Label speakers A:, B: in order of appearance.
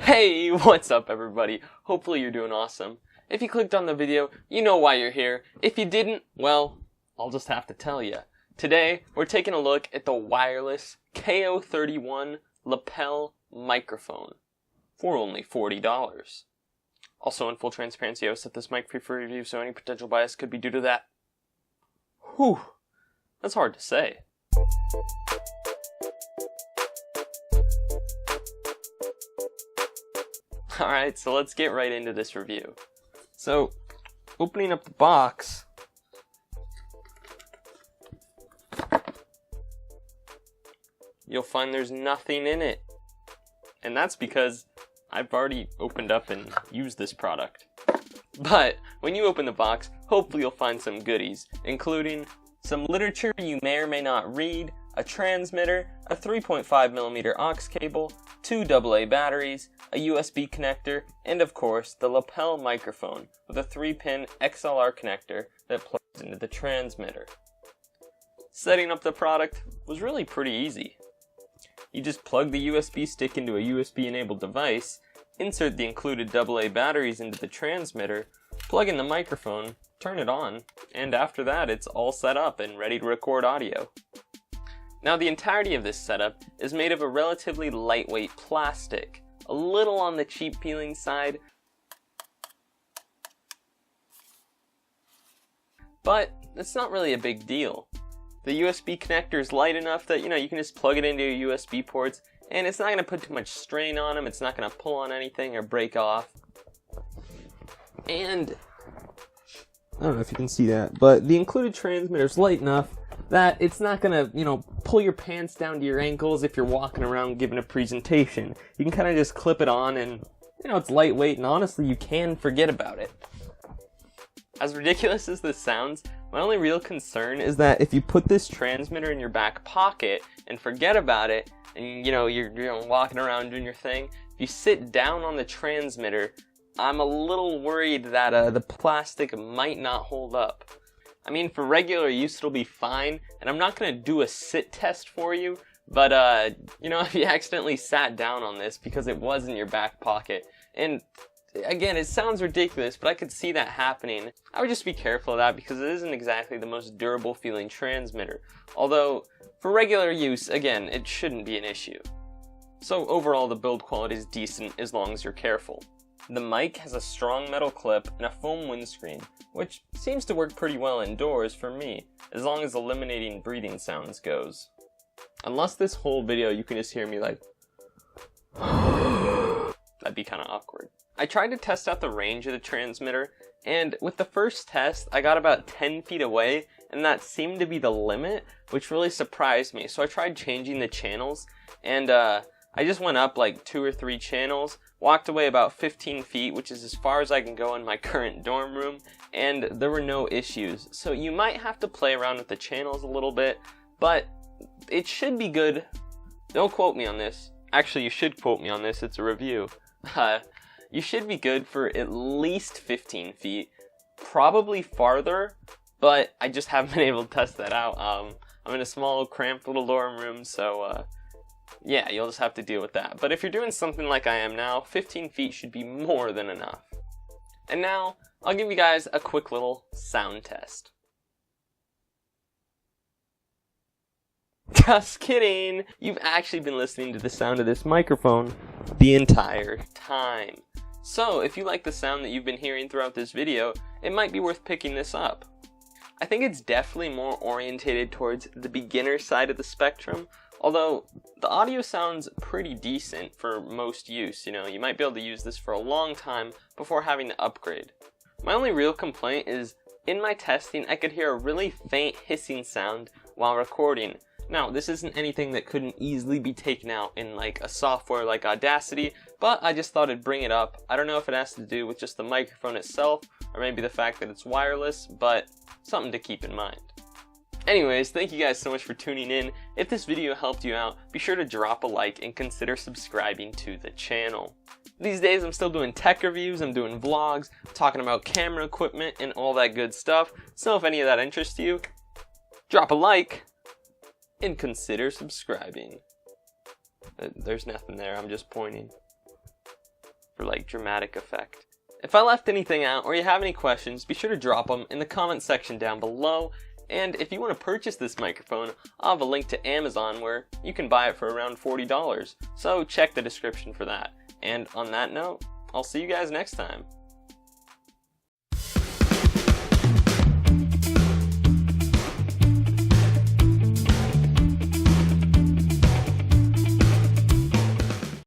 A: Hey, what's up everybody? Hopefully you're doing awesome. If you clicked on the video, you know why you're here. If you didn't, well, I'll just have to tell you. Today, we're taking a look at the wireless K031 Lapel microphone for only $40. Also, in full transparency, I set this mic free for review, so any potential bias could be due to that. Whew, that's hard to say. Alright, so let's get right into this review. So, opening up the box, you'll find there's nothing in it. And that's because I've already opened up and used this product. But when you open the box, hopefully you'll find some goodies, including some literature you may or may not read, a transmitter, a 3.5mm aux cable, 2 AA batteries, a USB connector, and of course the lapel microphone with a 3-pin XLR connector that plugs into the transmitter. Setting up the product was really pretty easy. You just plug the USB stick into a USB-enabled device, insert the included AA batteries into the transmitter, plug in the microphone, turn it on, and after that it's all set up and ready to record audio. Now the entirety of this setup is made of a relatively lightweight plastic, a little on the cheap peeling side, but it's not really a big deal. The USB connector is light enough that you can just plug it into your USB ports, and it's not going to put too much strain on them, it's not going to pull on anything or break off. And I don't know if you can see that, but the included transmitter is light enough that it's not gonna, pull your pants down to your ankles if you're walking around giving a presentation. You can kind of just clip it on and, it's lightweight, and honestly, you can forget about it. As ridiculous as this sounds, my only real concern is that if you put this transmitter in your back pocket and forget about it, and, you're walking around doing your thing, if you sit down on the transmitter, I'm a little worried that the plastic might not hold up. I mean, for regular use, it'll be fine, and I'm not going to do a sit test for you, but, if you accidentally sat down on this because it was in your back pocket, and, again, it sounds ridiculous, but I could see that happening, I would just be careful of that because it isn't exactly the most durable feeling transmitter, although, for regular use, again, it shouldn't be an issue. So, overall, the build quality is decent as long as you're careful. The mic has a strong metal clip and a foam windscreen, which seems to work pretty well indoors for me, as long as eliminating breathing sounds goes. Unless this whole video you can just hear me like that'd be kinda awkward. I tried to test out the range of the transmitter, and with the first test I got about 10 feet away, and that seemed to be the limit, which really surprised me. So I tried changing the channels, and I just went up like 2 or 3 channels, walked away about 15 feet, which is as far as I can go in my current dorm room, and there were no issues. So you might have to play around with the channels a little bit, but it should be good. Don't quote me on this. Actually, you should quote me on this, it's a review. You should be good for at least 15 feet, probably farther, but I just haven't been able to test that out. I'm in a small, cramped little dorm room, so yeah, you'll just have to deal with that. But if you're doing something like I am now, 15 feet should be more than enough. And now, I'll give you guys a quick little sound test. Just kidding! You've actually been listening to the sound of this microphone the entire time. So, if you like the sound that you've been hearing throughout this video, it might be worth picking this up. I think it's definitely more orientated towards the beginner side of the spectrum, although the audio sounds pretty decent for most use. You might be able to use this for a long time before having to upgrade. My only real complaint is, in my testing, I could hear a really faint hissing sound while recording. Now, this isn't anything that couldn't easily be taken out in like a software like Audacity, but I just thought I'd bring it up. I don't know if it has to do with just the microphone itself, or maybe the fact that it's wireless, but something to keep in mind. Anyways, thank you guys so much for tuning in. If this video helped you out, be sure to drop a like and consider subscribing to the channel. These days I'm still doing tech reviews, I'm doing vlogs, talking about camera equipment and all that good stuff, so if any of that interests you, drop a like and consider subscribing. There's nothing there, I'm just pointing. for like dramatic effect. If I left anything out or you have any questions, be sure to drop them in the comment section down below. And if you want to purchase this microphone, I'll have a link to Amazon where you can buy it for around $40. So check the description for that. And on that note, I'll see you guys next time.